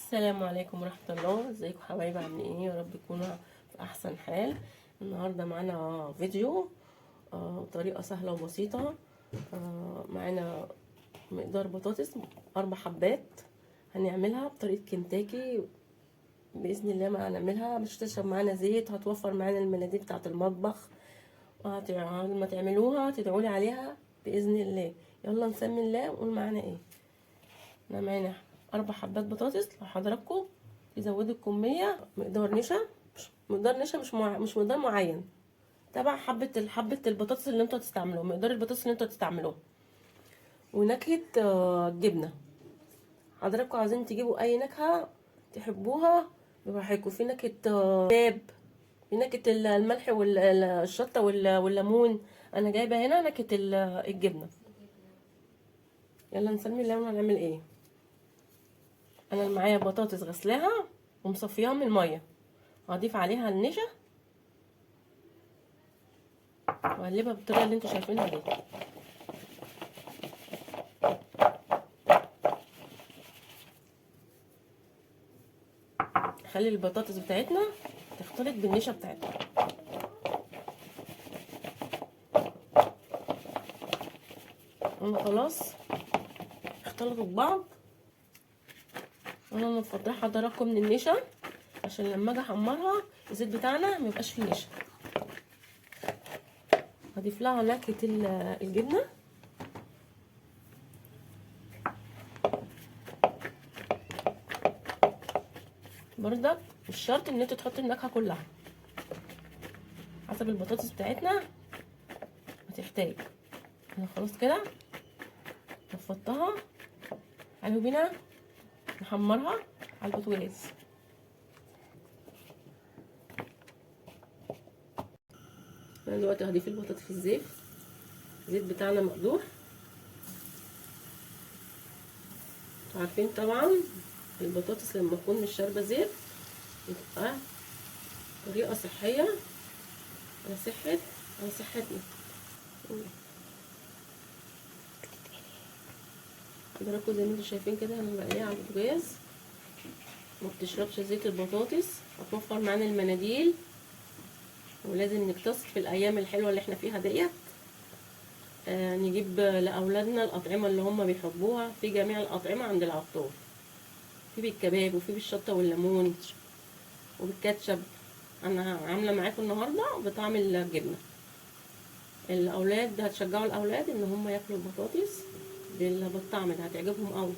السلام عليكم ورحمة الله. ازيكم حبايبي؟ عاملين ايه؟ يا رب تكونوا في احسن حال. النهاردة معانا فيديو طريقة سهلة وبسيطة. معانا مقدار بطاطس 4 حبات، هنعملها بطريقة كنتاكي بإذن الله. ما هنعملها مش هتشرب معانا زيت، هتوفر معانا المناديل بتاعة المطبخ، لما تعملوها تدعولي عليها بإذن الله. يلا نسمي الله ونقول معانا ايه. احنا معانا 4 حبات بطاطس. لو حضراتكم تزودوا الكمية مقدار نشا، مقدار نشا مش مقدار معين، تبع حبة البطاطس اللي انتوا هتستعملوها، مقدار البطاطس اللي انتوا هتستعملوها. ونكهة الجبنة، حضراتكم عايزين تجيبوا اي نكهة تحبوها براحتكم. في نكهة باب، في نكهة الملح والشطة والليمون. انا جايبة هنا نكهة الجبنة. يلا نسمي الله ونعمل ايه. انا معايا بطاطس غسلاها ومصفياها من الميه، هضيف عليها النشا واقلبها بالطريقه اللي انتوا شايفينها دي. خلي البطاطس بتاعتنا تختلط بالنشا بتاعتنا. خلاص اختلطوا ببعض. انا مفضله حضراتكم من النشا عشان لما اجي احمرها الزيت بتاعنا ميبقاش فيه نشا. هضيف لها نكهه الجبنه. برضك مش شرط ان انتوا تحطوا النكهه كلها، حسب البطاطس بتاعتنا هتحتاج. انا خلاص كده نفضتها. تعالوا بينا نحمرها على البوتاجاز. انا دلوقتي هضيف البطاطس في الزيت بتاعنا مقدور. عارفين طبعا البطاطس لما تكون مش شاربه زيت يبقى طريقه صحيه على صحتنا. حضراتكم زي ما انتم شايفين كده انا بقليها على البوتاجاز، ما بتشربش زيت البطاطس، هتوفر معانا المناديل. ولازم نقتصد في الايام الحلوه اللي احنا فيها ديت. نجيب لاولادنا الاطعمه اللي هم بيحبوها، في جميع الاطعمه عند العطار، في بالكباب وفي بالشطه والليمون وبالكاتشب. انا عامله معاكم النهارده بطعم الجبنه. الاولاد هتشجعوا الاولاد ان هم ياكلوا البطاطس بالطعم ده، هتعجبهم قوي.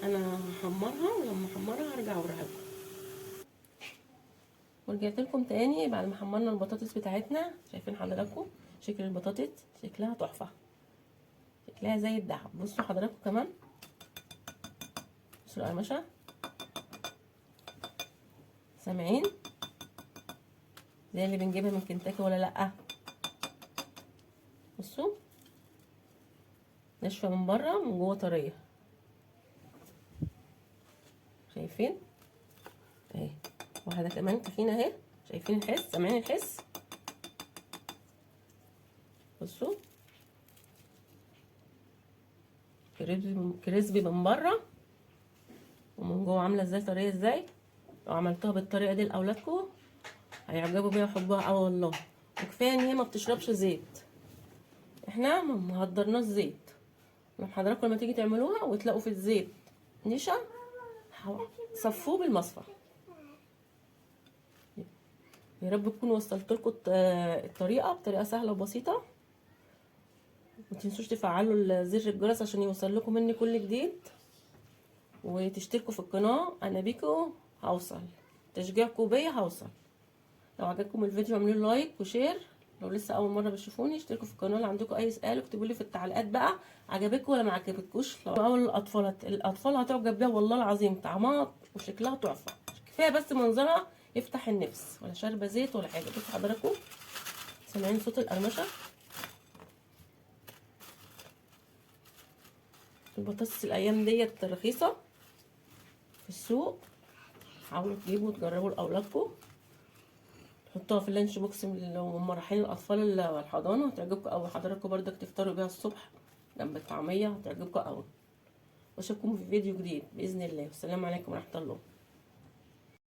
انا هحمرها ولما احمرها هرجع اوريها لكم. ورجعت لكم تاني بعد ما حمرنا البطاطس بتاعتنا. شايفين حضراتكم شكل البطاطس؟ شكلها تحفه، شكلها زي الدهب. بصوا حضراتكم كمان، بصوا القرمشه، سامعين زي اللي بنجيبها من كنتاكي ولا لا؟ بصوا ناشفه من بره من جوه طريه. شايفين اهي، واحده كمان تخينه اهي. شايفين الحس؟ سامعين الحس؟ بصوا كريسبي من بره ومن جوه عامله ازاي، طريه ازاي. لو عملتوها بالطريقه دي لاولادكم هيعجبوا بيها ويحبوها قوي والله. وكفايه ان هي ما بتشربش زيت، احنا ما هدرناش زيت. حضراتكم لما تيجي تعملوها وتلاقوا في الزيت نشا صفوه بالمصفى. يا رب تكون وصلت لكم الطريقه بطريقه سهله وبسيطه. ما تنسوش تفعلوا زر الجرس عشان يوصل لكم مني كل جديد، وتشتركوا في القناه. انا بيكم هوصل، تشجيعكم بيا هوصل. لو عجبكم الفيديو اعملوا لايك وشير. لو لسه اول مره بتشوفوني اشتركوا في القناه. لو عندكم اي سؤال اكتبوا لي في التعليقات بقى، عجبكم ولا ما عجبكوش. لو اول الاطفال هتعجب بيها والله العظيم، طعمها وشكلها تحفه. كفايه بس منظرها يفتح النفس، ولا شاربه زيت ولا حاجه. بصوا حضراتكم سامعين صوت القرمشه؟ البطاطس الايام ديت رخيصه في السوق، حاولوا تجيبوا وتجربوا لاولادكم. حطوها في اللانش بوكس لو هم رايحين الاطفال الحضانه، هتعجبكم قوي. حضراتكم برضك تفطروا بيها الصبح جنب الطعميه، هتعجبكم قوي. واشوفكم في فيديو جديد باذن الله. والسلام عليكم ورحمه الله.